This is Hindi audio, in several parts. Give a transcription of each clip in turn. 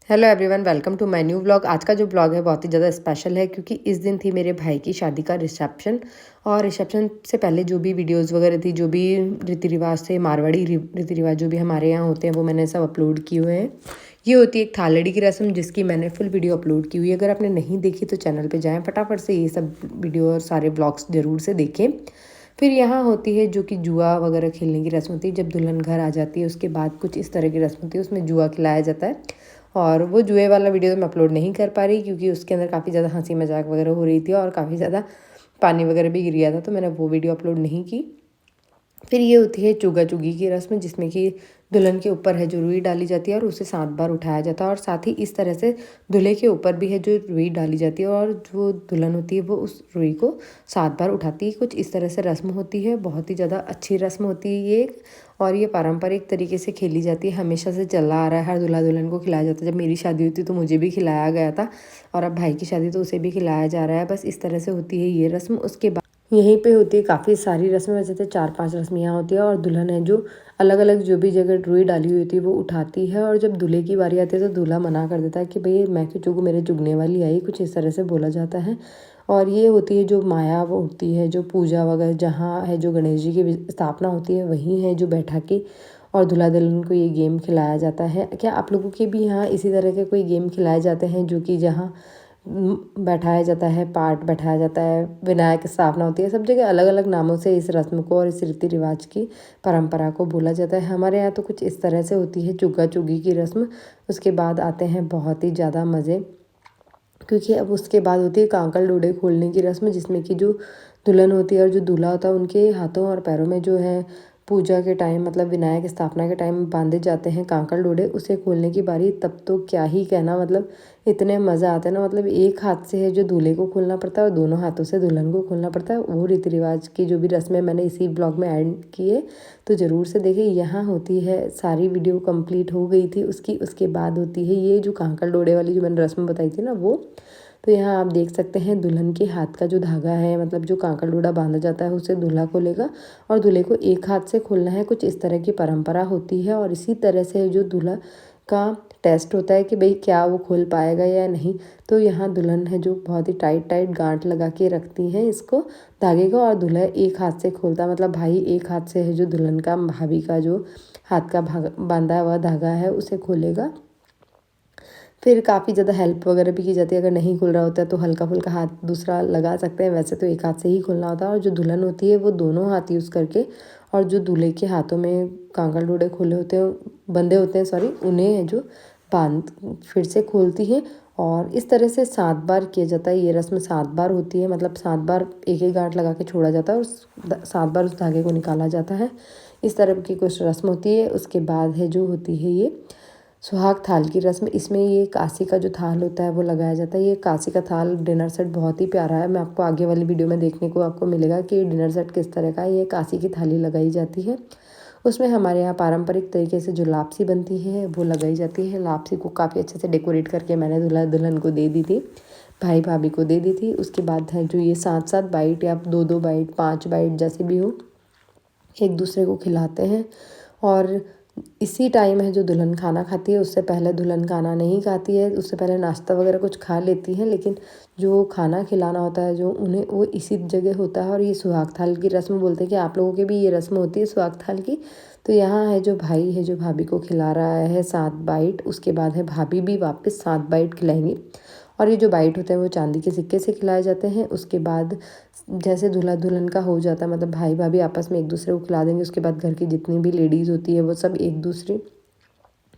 Hello everyone, welcome to my new vlog. आज का जो व्लॉग है बहुत ही ज़्यादा स्पेशल है क्योंकि इस दिन थी मेरे भाई की शादी का रिसेप्शन। और रिसेप्शन से पहले जो भी वीडियोस वगैरह थी, जो भी रीति रिवाज थे, मारवाड़ी रीति रिवाज जो भी हमारे यहाँ होते हैं, वो मैंने सब अपलोड किए हुए हैं। ये होती है एक थालड़ी की रस्म, जिसकी मैंने फुल वीडियो अपलोड की हुई है। अगर आपने नहीं देखी तो चैनल पर जाएँ, फटाफट से ये सब वीडियो और सारे ब्लॉग्स ज़रूर से देखें। फिर यहाँ होती है जो कि जुआ वगैरह खेलने की रस्म होती है। जब दुल्हन घर आ जाती है उसके बाद कुछ इस तरह की रस्म होती है, उसमें जुआ खिलाया जाता है। और वो जुए वाला वीडियो तो मैं अपलोड नहीं कर पा रही क्योंकि उसके अंदर काफ़ी ज़्यादा हंसी मजाक वगैरह हो रही थी और काफ़ी ज़्यादा पानी वगैरह भी गिर गया था, तो मैंने वो वीडियो अपलोड नहीं की। फिर ये होती है चुगा चुगी की रस्म, जिसमें कि दुल्हन के ऊपर है जो रुई डाली जाती है और उसे 7 बार उठाया जाता है। और साथ ही इस तरह से दूल्हे के ऊपर भी है जो रुई डाली जाती है और जो दुल्हन होती है वो उस रुई को 7 बार उठाती है। कुछ इस तरह से रस्म होती है, बहुत ही ज़्यादा अच्छी रस्म होती है ये। और ये पारंपरिक तरीके से खेली जाती है, हमेशा से चला आ रहा है। हर दूल्हा दुल्हन को खिलाया जाता है। जब मेरी शादी हुई थी तो मुझे भी खिलाया गया था और अब भाई की शादी तो उसे भी खिलाया जा रहा है। बस इस तरह से होती है ये रस्म। उसके बाद यहीं पे होती है काफ़ी सारी रस्में, वैसे तो 4-5 रस्में यहाँ होती है। और दुल्हन है जो अलग अलग जो भी जगह रुई डाली हुई होती है वो उठाती है। और जब दूल्हे की बारी आती है तो दूल्हा मना कर देता है कि भाई मैं क्यों चुगूँ, मेरे चुगने वाली आई, कुछ इस तरह से बोला जाता है। और ये होती है जो माया वो होती है, जो पूजा वगैरह जहाँ है, जो गणेश जी की स्थापना होती है वहीं है जो बैठा के और दूल्हा दुल्हन को ये गेम खिलाया जाता है। क्या आप लोगों के भी यहाँ इसी तरह के कोई गेम खिलाए जाते हैं जो कि जहाँ बैठाया जाता है, पाठ बैठाया जाता है, विनायक स्थापना होती है? सब जगह अलग अलग नामों से इस रस्म को और इस रीति रिवाज की परंपरा को बोला जाता है। हमारे यहाँ तो कुछ इस तरह से होती है चुग्गा चुग्गी की रस्म। उसके बाद आते हैं बहुत ही ज़्यादा मज़े, क्योंकि अब उसके बाद होती है कांकल डोडे खोलने की रस्म, जिसमें कि जो दुल्हन होती है और जो दूल्हा होता है उनके हाथों और पैरों में जो है पूजा के टाइम, मतलब विनायक स्थापना के टाइम बांधे जाते हैं कांकल डोडे। उसे खोलने की बारी तब तो क्या ही कहना, मतलब इतने मज़ा आते हैं ना। मतलब एक हाथ से है जो दूल्हे को खोलना पड़ता है और दोनों हाथों से दुल्हन को खोलना पड़ता है। वो रीति रिवाज की जो भी रस्में मैंने इसी ब्लॉग में ऐड की है, तो ज़रूर से देखें। यहाँ होती है, सारी वीडियो कंप्लीट हो गई थी उसकी। उसके बाद होती है ये जो कांकल डोडे वाली जो मैंने रस्म बताई थी ना वो। तो यहाँ आप देख सकते हैं दुल्हन के हाथ का जो धागा है, मतलब जो कांकल डोडा बांधा जाता है उसे दूल्हा खोलेगा और दूल्हे को एक हाथ से खोलना है। कुछ इस तरह की परंपरा होती है। और इसी तरह से जो दूल्हा का टेस्ट होता है कि भाई क्या वो खोल पाएगा या नहीं, तो यहाँ दुल्हन है जो बहुत ही टाइट टाइट गांठ लगा के रखती हैं इसको धागे को, और दूल्हा एक हाथ से खोलता है। मतलब भाई एक हाथ से है जो दुल्हन का, भाभी का जो हाथ का बांधा हुआ धागा है उसे खोलेगा। फिर काफ़ी ज़्यादा हेल्प वगैरह भी की जाती है। अगर नहीं खुल रहा होता है तो हल्का फुल्का हाथ दूसरा लगा सकते हैं, वैसे तो एक हाथ से ही खुलना होता है। और जो दुल्हन होती है वो दोनों हाथ यूज़ करके, और जो दूल्हे के हाथों में कांकल डोडे खोले होते हैं, बंधे होते हैं, सॉरी, उन्हें है जो बांध फिर से खोलती है। और इस तरह से 7 बार किया जाता है। ये रस्म 7 बार होती है, मतलब 7 बार एक एक गांठ लगा के छोड़ा जाता है और 7 बार उस धागे को निकाला जाता है। इस तरह की कुछ रस्म होती है। उसके बाद है जो होती है ये सुहाग थाल की रस्म। इसमें ये कांसी का जो थाल होता है वो लगाया जाता है। ये कांसी का थाल डिनर सेट बहुत ही प्यारा है। मैं आपको आगे वाली वीडियो में देखने को आपको मिलेगा कि डिनर सेट किस तरह का है। ये कांसी की थाली लगाई जाती है। उसमें हमारे यहाँ पारंपरिक तरीके से जो लापसी बनती है वो लगाई जाती है। लापसी को काफ़ी अच्छे से डेकोरेट करके मैंने दूल्हा दुल्हन को दे दी थी, भाई भाभी को दे दी थी। उसके बाद है जो ये 7-7 बाइट या 2-2 बाइट, 5 बाइट जैसे भी हो, एक दूसरे को खिलाते हैं। और इसी टाइम है जो दुल्हन खाना खाती है। उससे पहले दुल्हन खाना नहीं खाती है, उससे पहले नाश्ता वगैरह कुछ खा लेती है, लेकिन जो खाना खिलाना होता है जो उन्हें, वो इसी जगह होता है। और ये सुहाग थाल की रस्म बोलते हैं कि आप लोगों के भी ये रस्म होती है सुहाग थाल की। तो यहाँ है जो भाई है जो भाभी को खिला रहा है 7 बाइट। उसके बाद है भाभी भी वापस 7 बाइट खिलाएंगी। और ये जो बाइट होते हैं वो चांदी के सिक्के से खिलाए जाते हैं। उसके बाद जैसे दूल्हा दुल्हन का हो जाता है, मतलब भाई भाभी आपस में एक दूसरे को खिला देंगे। उसके बाद घर की जितनी भी लेडीज़ होती है वो सब एक दूसरे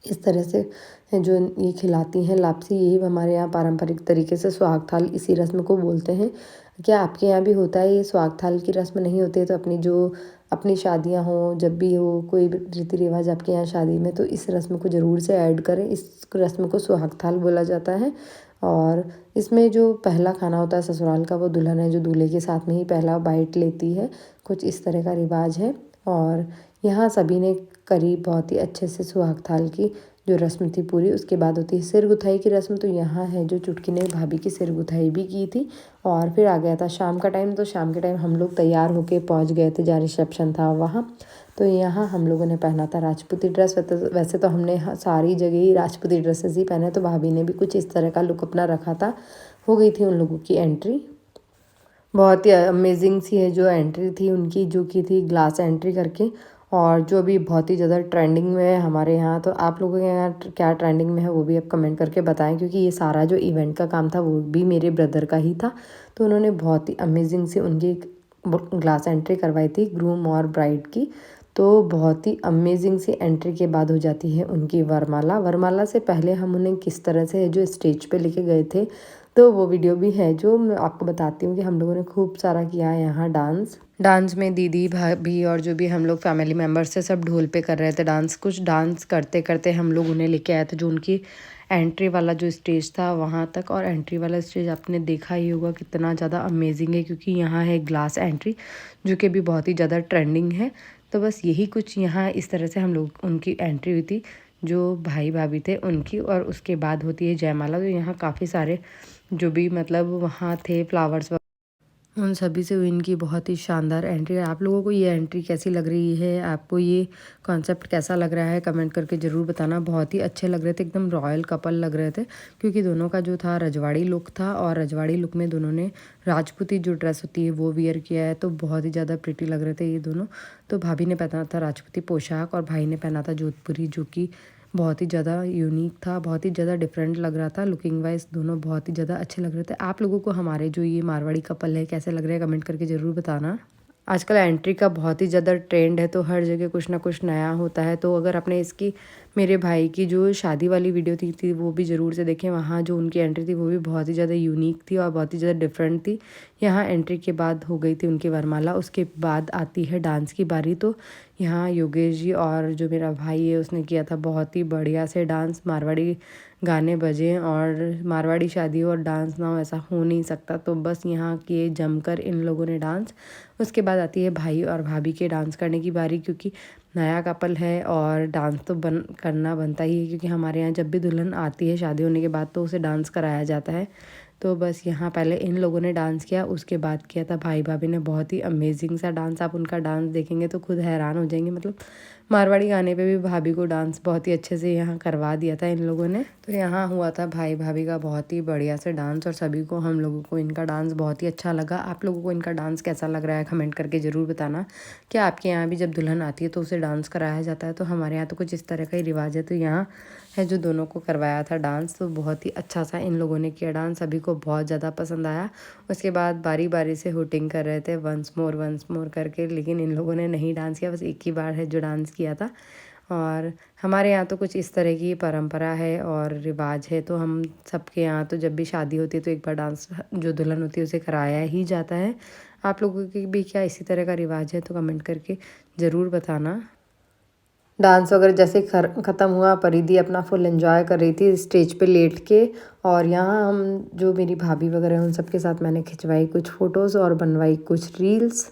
इस तरह से है जो ये खिलाती हैं लापसी। यही हमारे यहाँ पारंपरिक तरीके से सुहाग थाल इसी रस्म को बोलते हैं। क्या आपके यहाँ भी होता है ये सुहाग थाल की रस्म? नहीं होती है तो अपनी शादियाँ हों, जब भी हो कोई रीति रिवाज आपके यहाँ शादी में, तो इस रस्म को ज़रूर से ऐड करें। इस रस्म को सुहाग थाल बोला जाता है। और इसमें जो पहला खाना होता है ससुराल का, वो दुल्हन है जो दूल्हे के साथ में ही पहला बाइट लेती है। कुछ इस तरह का रिवाज है। और यहाँ सभी ने करी बहुत ही अच्छे से सुहाग थाल की जो रस्म थी पूरी। उसके बाद होती है सिर गुथाई की रस्म। तो यहाँ है जो चुटकी ने भाभी की सिर गुथाई भी की थी। और फिर आ गया था शाम का टाइम। तो शाम के टाइम हम लोग तैयार होके पहुँच गए थे जहाँ रिसेप्शन था वहाँ। तो यहाँ हम लोगों ने पहना था राजपूती ड्रेस। वैसे तो हमने सारी जगह ही राजपूती ड्रेसेस ही पहने, तो भाभी ने भी कुछ इस तरह का लुक अपना रखा था। हो गई थी उन लोगों की एंट्री। बहुत ही अमेजिंग सी है जो एंट्री थी उनकी, जो की थी ग्लास एंट्री करके, और जो भी बहुत ही ज़्यादा ट्रेंडिंग में है हमारे यहाँ। तो आप लोगों के यहाँ क्या ट्रेंडिंग में है वो भी आप कमेंट करके बताएं, क्योंकि ये सारा जो इवेंट का काम था वो भी मेरे ब्रदर का ही था। तो उन्होंने बहुत ही अमेजिंग से उनकी ग्लास एंट्री करवाई थी ग्रूम और ब्राइड की। तो बहुत ही अमेजिंग सी एंट्री के बाद हो जाती है उनकी वरमाला। वरमाला से पहले हम उन्हें किस तरह से जो स्टेज पे लेके गए थे, तो वो वीडियो भी है जो मैं आपको बताती हूँ कि हम लोगों ने खूब सारा किया है यहाँ डांस में दीदी भाभी और जो भी हम लोग फैमिली मेम्बर्स थे सब ढोल पे कर रहे थे डांस। कुछ डांस करते करते हम लोग उन्हें लेके आए थे जो उनकी एंट्री वाला जो स्टेज था वहाँ तक। और एंट्री वाला स्टेज आपने देखा ही होगा कितना ज़्यादा अमेजिंग है, क्योंकि यहाँ है ग्लास एंट्री जो कि भी बहुत ही ज़्यादा ट्रेंडिंग है। तो बस यही कुछ यहाँ इस तरह से हम लोग उनकी एंट्री हुई थी जो भाई भाभी थे उनकी। और उसके बाद होती है जयमाला। तो यहाँ काफ़ी सारे जो भी मतलब वहाँ थे फ्लावर्स, उन सभी से हुई इनकी बहुत ही शानदार एंट्री है। आप लोगों को ये एंट्री कैसी लग रही है, आपको ये कॉन्सेप्ट कैसा लग रहा है, कमेंट करके ज़रूर बताना। बहुत ही अच्छे लग रहे थे, एकदम रॉयल कपल लग रहे थे, क्योंकि दोनों का जो था रजवाड़ी लुक था, और रजवाड़ी लुक में दोनों ने राजपूती जो ड्रेस होती है वो वियर किया है। तो बहुत ही ज़्यादा प्रिटी लग रहे थे ये दोनों। तो भाभी ने पहना था राजपूती पोशाक और भाई ने पहना था जोधपुरी, जो कि बहुत ही ज़्यादा यूनिक था, बहुत ही ज़्यादा डिफरेंट लग रहा था। लुकिंग वाइज दोनों बहुत ही ज़्यादा अच्छे लग रहे थे। आप लोगों को हमारे जो ये मारवाड़ी कपल है कैसे लग रहे हैं कमेंट करके ज़रूर बताना। आजकल एंट्री का बहुत ही ज़्यादा ट्रेंड है, तो हर जगह कुछ ना कुछ नया होता है। तो अगर आपने इसकी मेरे भाई की जो शादी वाली वीडियो थी वो भी ज़रूर से देखें। वहाँ जो उनकी एंट्री थी वो भी बहुत ही ज़्यादा यूनिक थी और बहुत ही ज़्यादा डिफरेंट थी। यहाँ एंट्री के बाद हो गई थी उनकी वरमाला, उसके बाद आती है डांस की बारी। तो यहाँ योगेश जी और जो मेरा भाई है उसने किया था बहुत ही बढ़िया से डांस। मारवाड़ी गाने बजे और मारवाड़ी शादी और डांस ना हो ऐसा हो नहीं सकता। तो बस यहाँ किए जमकर इन लोगों ने डांस। उसके बाद आती है भाई और भाभी के डांस करने की बारी, क्योंकि नया कपल है और डांस तो करना बनता ही है, क्योंकि हमारे यहाँ जब भी दुल्हन आती है शादी होने के बाद तो उसे डांस कराया जाता है। तो बस यहाँ पहले इन लोगों ने डांस किया, उसके बाद किया था भाई भाभी ने बहुत ही अमेजिंग सा डांस। आप उनका डांस देखेंगे तो खुद हैरान हो जाएंगे। मतलब मारवाड़ी गाने पे भी भाभी को डांस बहुत ही अच्छे से यहाँ करवा दिया था इन लोगों ने। तो यहाँ हुआ था भाई भाभी का बहुत ही बढ़िया से डांस, और सभी को हम लोगों को इनका डांस बहुत ही अच्छा लगा। आप लोगों को इनका डांस कैसा लग रहा है कमेंट करके ज़रूर बताना। क्या आपके यहाँ भी जब दुल्हन आती है तो उसे डांस कराया जाता है? तो हमारे यहाँ तो कुछ इस तरह का ही रिवाज है। तो यहाँ है जो दोनों को करवाया था डांस, तो बहुत ही अच्छा सा इन लोगों ने किया डांस, सभी को बहुत ज़्यादा पसंद आया। उसके बाद बारी बारी से हुटिंग कर रहे थे वंस मोर करके, लेकिन इन लोगों ने नहीं डांस किया, बस एक ही बार है जो डांस किया था। और हमारे यहाँ तो कुछ इस तरह की परंपरा है और रिवाज है। तो हम सबके यहाँ तो जब भी शादी होती है तो एक बार डांस जो दुल्हन होती है उसे कराया ही जाता है। आप लोगों की भी क्या इसी तरह का रिवाज है? तो कमेंट करके ज़रूर बताना। डांस वगैरह जैसे ख़त्म हुआ, परिधि अपना फुल एंजॉय कर रही थी स्टेज पे लेट के। और यहाँ हम जो मेरी भाभी वगैरह उन सबके साथ मैंने खिंचवाई कुछ फ़ोटोज़ और बनवाई कुछ रील्स।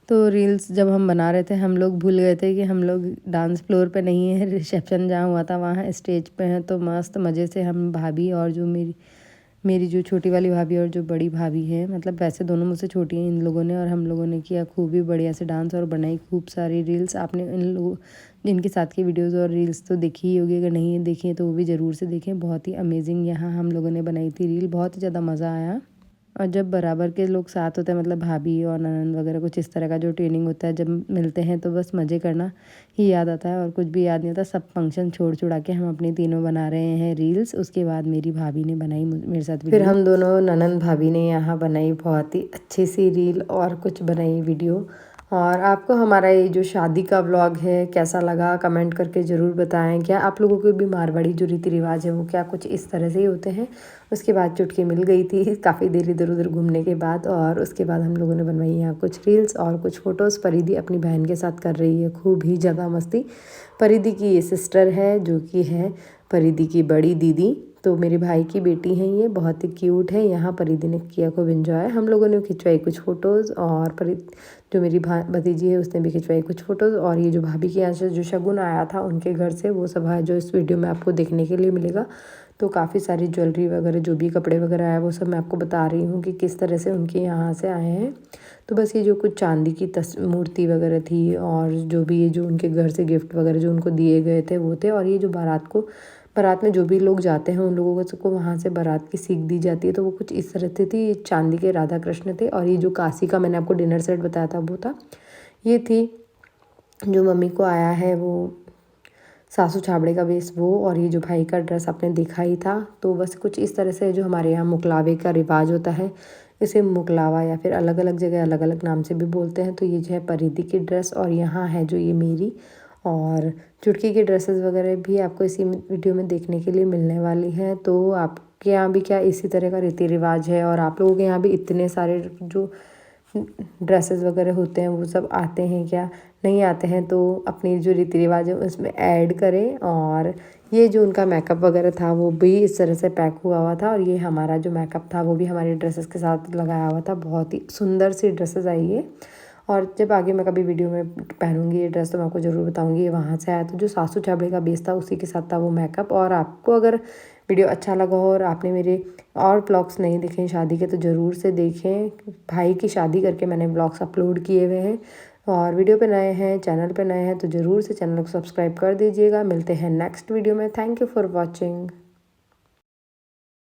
तो रील्स जब हम बना रहे थे हम लोग भूल गए थे कि हम लोग डांस फ्लोर पे नहीं है, रिसेप्शन जहाँ हुआ था वहाँ स्टेज पे हैं। तो मस्त मज़े से हम भाभी और जो मेरी जो छोटी वाली भाभी और जो बड़ी भाभी है, मतलब वैसे दोनों मुझसे छोटी हैं, इन लोगों ने और हम लोगों ने किया खूब ही बढ़िया से डांस और बनाई खूब सारी रील्स। आपने इन लोगों इनके साथ की वीडियोज़ और रील्स तो देखी ही होगी, अगर नहीं देखी है तो वो भी ज़रूर से देखें। बहुत ही अमेजिंग यहाँ हम लोगों ने बनाई थी रील, बहुत ही ज़्यादा मज़ा आया। और जब बराबर के लोग साथ होते हैं, मतलब भाभी और ननद वगैरह कुछ इस तरह का जो ट्रेनिंग होता है, जब मिलते हैं तो बस मज़े करना ही याद आता है और कुछ भी याद नहीं आता। सब फंक्शन छोड़ छुड़ा के हम अपने तीनों बना रहे हैं रील्स। उसके बाद मेरी भाभी ने बनाई मेरे साथ, फिर हम दोनों ननद भाभी ने यहाँ बनाई बहुत ही अच्छी सी रील और कुछ बनाई वीडियो। और आपको हमारा ये जो शादी का व्लॉग है कैसा लगा कमेंट करके ज़रूर बताएं। क्या आप लोगों को भी मारवाड़ी जो रीति रिवाज है वो क्या कुछ इस तरह से ही होते हैं? उसके बाद चुटकी मिल गई थी काफ़ी देर इधर उधर घूमने के बाद, और उसके बाद हम लोगों ने बनवाई यहाँ कुछ रील्स और कुछ फ़ोटोज़। परिधि अपनी बहन के साथ कर रही है खूब ही ज़्यादा मस्ती। परिधि की ये सिस्टर है जो कि है परिधि की बड़ी दीदी। तो मेरे भाई की बेटी हैं ये, बहुत ही क्यूट है। यहाँ परिधि ने किया खूब एंजॉय, हम लोगों ने खिंचवाई कुछ फ़ोटोज़ और जो मेरी भतीजी है उसने भी खिंचवाई कुछ फ़ोटोज़। और ये जो भाभी के यहाँ से जो शगुन आया था उनके घर से, वो सब है जो इस वीडियो में आपको देखने के लिए मिलेगा। तो काफ़ी सारी ज्वेलरी वगैरह, जो भी कपड़े वगैरह आया वो सब मैं आपको बता रही हूँ कि किस तरह से उनके यहाँ से आए हैं। तो बस ये जो कुछ चांदी की मूर्ति वगैरह थी, और जो भी ये जो उनके घर से गिफ्ट वगैरह जो उनको दिए गए थे वो थे। और ये जो बारात में जो भी लोग जाते हैं उन लोगों को वहाँ से बारात की सीख दी जाती है, तो वो कुछ इस तरह से थी। चांदी के राधा कृष्ण थे। और ये जो काशी का मैंने आपको डिनर सेट बताया था वो था, ये थी जो मम्मी को आया है वो सासू छाबड़े का बेस वो। और ये जो भाई का ड्रेस आपने देखा ही था। तो बस कुछ इस तरह से जो हमारे यहाँ मुकलावे का रिवाज होता है, इसे मुकलावा या फिर अलग अलग जगह अलग अलग नाम से भी बोलते हैं। तो ये जो है परिधि की ड्रेस, और यहाँ है जो ये मेरी और चुटकी की ड्रेसेस वगैरह भी आपको इसी वीडियो में देखने के लिए मिलने वाली है। तो आपके यहाँ भी क्या इसी तरह का रीति रिवाज है, और आप लोगों के यहाँ भी इतने सारे जो ड्रेसेस वगैरह होते हैं वो सब आते हैं क्या, नहीं आते हैं तो अपनी जो रीति रिवाज है उसमें ऐड करें। और ये जो उनका मेकअप वगैरह था वो भी इस तरह से पैक हुआ था, और ये हमारा जो मेकअप था वो भी हमारे ड्रेसेस के साथ लगाया हुआ था। बहुत ही सुंदर सी ड्रेसेस आई है। और जब आगे मैं कभी वीडियो में पहनूंगी ये ड्रेस तो मैं आपको ज़रूर बताऊंगी ये वहाँ से आया। तो जो सासू छाबड़े का बेस था उसी के साथ था वो मेकअप। और आपको अगर वीडियो अच्छा लगा हो और आपने मेरे और ब्लॉग्स नहीं देखे शादी के तो ज़रूर से देखें। भाई की शादी करके मैंने ब्लॉग्स अपलोड किए हुए हैं। और वीडियो पे नए हैं, चैनल पे नए हैं तो ज़रूर से चैनल को सब्सक्राइब कर दीजिएगा। मिलते हैं नेक्स्ट वीडियो में। Thank you for watching.